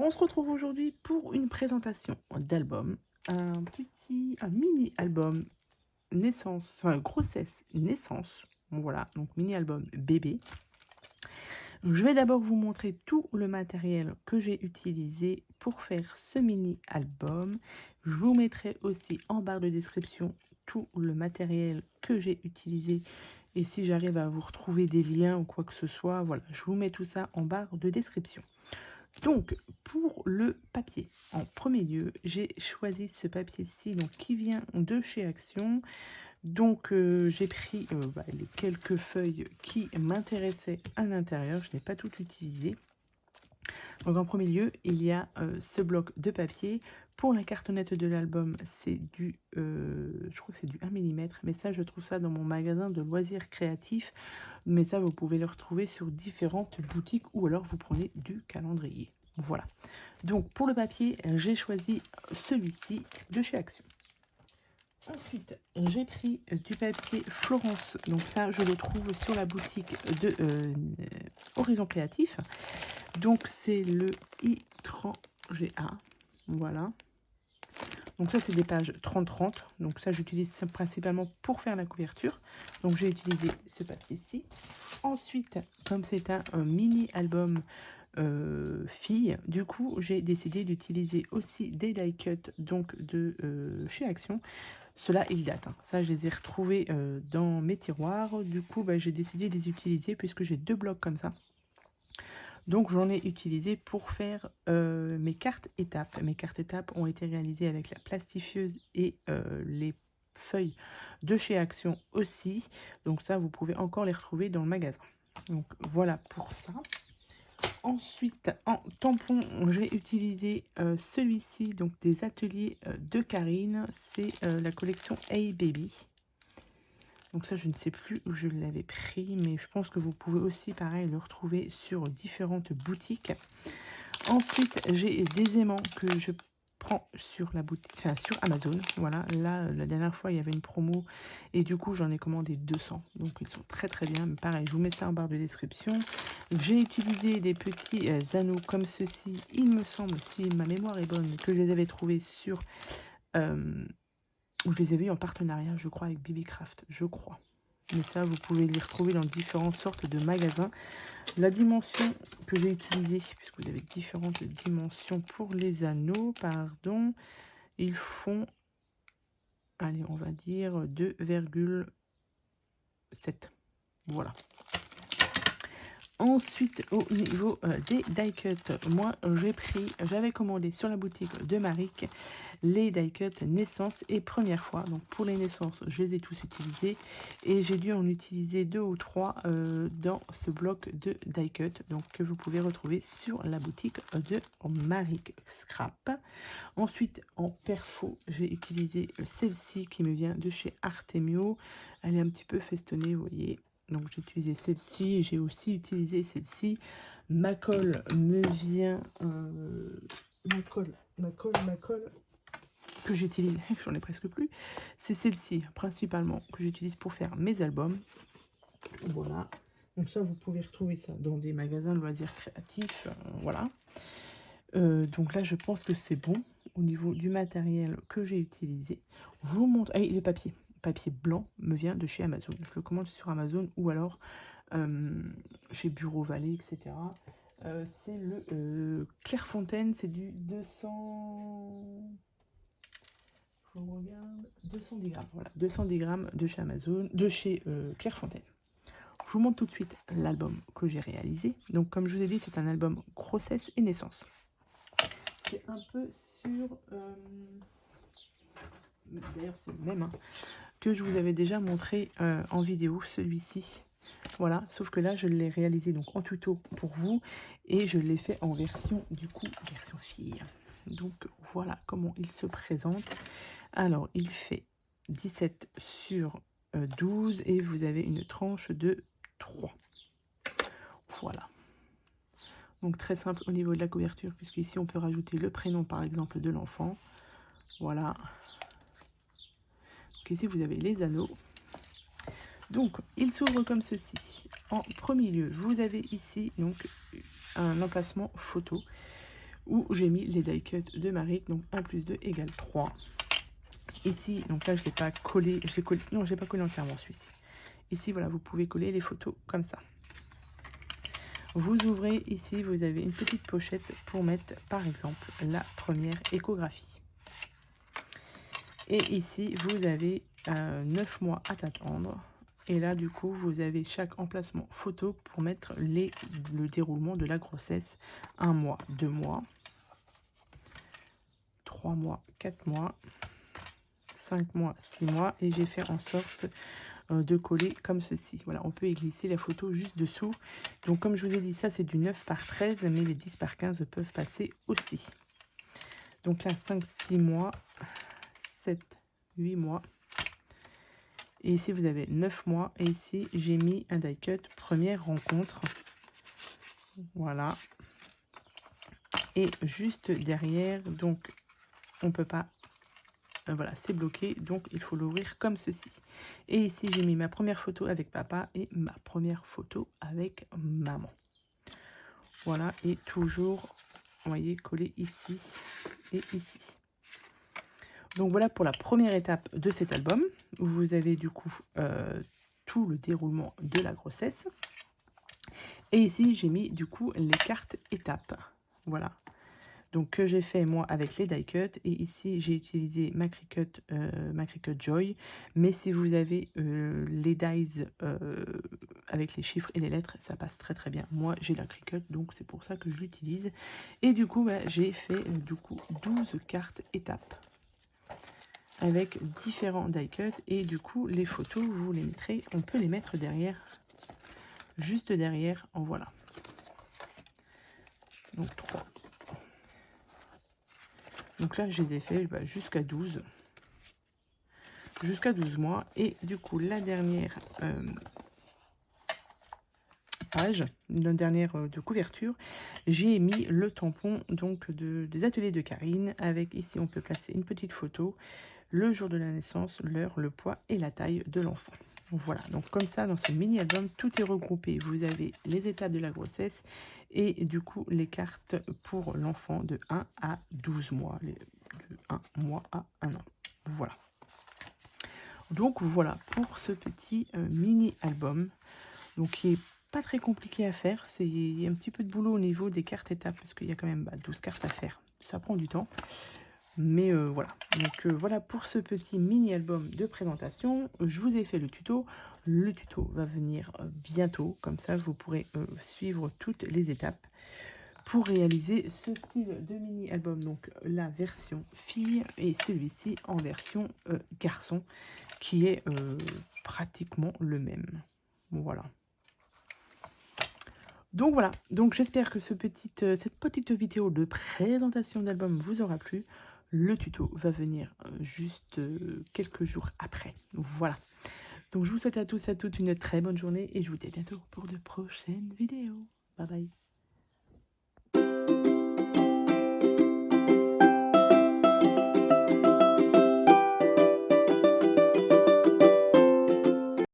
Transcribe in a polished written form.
on se retrouve aujourd'hui pour une présentation d'album, un mini album naissance, enfin grossesse, naissance. Voilà, donc mini album bébé. Je vais d'abord vous montrer tout le matériel que j'ai utilisé pour faire ce mini album. Je vous mettrai aussi en barre de description tout le matériel que j'ai utilisé. Et si j'arrive à vous retrouver des liens ou quoi que ce soit, voilà, je vous mets tout ça en barre de description. Donc, pour le papier, en premier lieu, j'ai choisi ce papier-ci donc qui vient de chez Action. Donc, j'ai pris les quelques feuilles qui m'intéressaient à l'intérieur. Je n'ai pas tout utilisé. Donc, en premier lieu, il y a ce bloc de papier. Pour la cartonnette de l'album, c'est du, je crois que c'est du 1 mm, mais ça, je trouve ça dans mon magasin de loisirs créatifs. Mais ça, vous pouvez le retrouver sur différentes boutiques ou alors vous prenez du calendrier. Voilà. Donc, pour le papier, j'ai choisi celui-ci de chez Action. Ensuite, j'ai pris du papier Florence. Donc ça, je le trouve sur la boutique de Horizon Créatif. Donc, c'est le I30GA. Voilà. Donc ça, c'est des pages 30-30. Donc ça, j'utilise ça principalement pour faire la couverture. Donc, j'ai utilisé ce papier-ci. Ensuite, comme c'est un mini-album fille, du coup, j'ai décidé d'utiliser aussi des die cuts donc de chez Action. Ceux-là, ils datent, hein. Ça, je les ai retrouvés dans mes tiroirs. Du coup, j'ai décidé de les utiliser puisque j'ai deux blocs comme ça. Donc, j'en ai utilisé pour faire mes cartes étapes. Mes cartes étapes ont été réalisées avec la plastifieuse et les feuilles de chez Action aussi. Donc ça, vous pouvez encore les retrouver dans le magasin. Donc, voilà pour ça. Ensuite, en tampon, j'ai utilisé celui-ci, donc des ateliers de Karine. C'est la collection Hey Baby. Donc ça, je ne sais plus où je l'avais pris, mais je pense que vous pouvez aussi, pareil, le retrouver sur différentes boutiques. Ensuite, j'ai des aimants que je prends sur la boutique, enfin sur Amazon. Voilà, là, la dernière fois, il y avait une promo et du coup, j'en ai commandé 200. Donc, ils sont très très bien. Mais pareil, je vous mets ça en barre de description. J'ai utilisé des petits anneaux comme ceci. Il me semble, si ma mémoire est bonne, que je les avais trouvés sur... où je les avais eu en partenariat, je crois, avec Bibi-Craft, je crois. Mais ça, vous pouvez les retrouver dans différentes sortes de magasins. La dimension que j'ai utilisée, puisque vous avez différentes dimensions pour les anneaux, pardon, ils font, allez, on va dire 2,7. Voilà. Ensuite, au niveau des die cuts, moi j'avais commandé sur la boutique de Maric les die cuts naissance et première fois. Donc pour les naissances, je les ai tous utilisés et j'ai dû en utiliser 2 ou 3 dans ce bloc de die cut, donc que vous pouvez retrouver sur la boutique de Maric Scrap. Ensuite, en perfo, j'ai utilisé celle-ci qui me vient de chez Artemio. Elle est un petit peu festonnée, vous voyez. Donc j'ai utilisé celle-ci, j'ai aussi utilisé celle-ci. Ma colle me vient... ma colle que j'utilise, j'en ai presque plus. C'est celle-ci principalement que j'utilise pour faire mes albums. Voilà. Donc ça, vous pouvez retrouver ça dans des magasins de loisirs créatifs. Voilà. Donc là, je pense que c'est bon au niveau du matériel que j'ai utilisé. Je vous montre... Ah, le papier. Papier blanc me vient de chez Amazon. Je le commande sur Amazon ou alors chez Bureau Vallée, etc. C'est le Clairefontaine, c'est du 200... Je regarde... 210 grammes. Voilà, 210 grammes de chez Amazon, de chez Clairefontaine. Je vous montre tout de suite l'album que j'ai réalisé. Donc, comme je vous ai dit, c'est un album grossesse et naissance. C'est un peu sur... D'ailleurs, c'est le même hein, que je vous avais déjà montré en vidéo, celui-ci. Voilà, sauf que là, je l'ai réalisé donc en tuto pour vous et je l'ai fait en version, du coup, version fille. Donc, voilà comment il se présente. Alors, il fait 17 sur 12 et vous avez une tranche de 3. Voilà. Donc, très simple au niveau de la couverture, puisqu'ici, on peut rajouter le prénom, par exemple, de l'enfant. Voilà. Donc, ici, vous avez les anneaux. Donc, il s'ouvre comme ceci. En premier lieu, vous avez ici donc un emplacement photo. où j'ai mis les die cuts de Marie, donc 1 plus 2 égale 3. Ici, donc là je l'ai pas collé, je l'ai collé, non j'ai pas collé entièrement celui-ci. Ici voilà, vous pouvez coller les photos comme ça. Vous ouvrez ici, vous avez une petite pochette pour mettre par exemple la première échographie. Et ici vous avez 9 mois à t'attendre. Et là du coup vous avez chaque emplacement photo pour mettre le déroulement de la grossesse. 1 mois, 2 mois, 3 mois, 4 mois, 5 mois, 6 mois. Et j'ai fait en sorte de coller comme ceci. Voilà, on peut y glisser la photo juste dessous. Donc comme je vous ai dit, ça c'est du 9 par 13, mais les 10 par 15 peuvent passer aussi. Donc là 5, 6 mois, 7, 8 mois. Et ici vous avez 9 mois. Et ici j'ai mis un die cut première rencontre. Voilà. Et juste derrière, donc on peut pas, voilà, c'est bloqué, donc il faut l'ouvrir comme ceci. Et ici j'ai mis ma première photo avec papa et ma première photo avec maman. Voilà, et toujours, vous voyez, collé ici et ici. Donc voilà pour la première étape de cet album, où vous avez du coup tout le déroulement de la grossesse. Et ici j'ai mis du coup les cartes étapes. Voilà. Donc que j'ai fait moi avec les die cut, et ici j'ai utilisé ma Cricut Joy, mais si vous avez les dies avec les chiffres et les lettres, ça passe très très bien. Moi j'ai la Cricut, donc c'est pour ça que je l'utilise. Et du coup bah, j'ai fait du coup 12 cartes étapes avec différents die cut, et du coup les photos vous les mettrez, on peut les mettre derrière, juste derrière, en voilà. Donc 3. Donc là, je les ai fait jusqu'à 12. Jusqu'à 12 mois. Et du coup, la dernière page, la dernière de couverture, j'ai mis le tampon donc des ateliers de Karine. Avec ici, on peut placer une petite photo, le jour de la naissance, l'heure, le poids et la taille de l'enfant. Voilà, donc comme ça, dans ce mini-album, tout est regroupé. Vous avez les étapes de la grossesse et du coup, les cartes pour l'enfant de 1 à 12 mois, de 1 mois à 1 an. Voilà. Donc voilà pour ce petit mini-album, donc qui est pas très compliqué à faire. Il y a un petit peu de boulot au niveau des cartes étapes, parce qu'il y a quand même 12 cartes à faire. Ça prend du temps. Mais voilà, donc voilà pour ce petit mini-album de présentation. Je vous ai fait le tuto. Le tuto va venir bientôt, comme ça vous pourrez suivre toutes les étapes pour réaliser ce style de mini-album. Donc la version fille et celui-ci en version garçon, qui est pratiquement le même. Voilà. Donc voilà, donc j'espère que cette petite vidéo de présentation d'album vous aura plu. Le tuto va venir juste quelques jours après. Voilà. Donc je vous souhaite à tous et à toutes une très bonne journée, et je vous dis à bientôt pour de prochaines vidéos. Bye bye.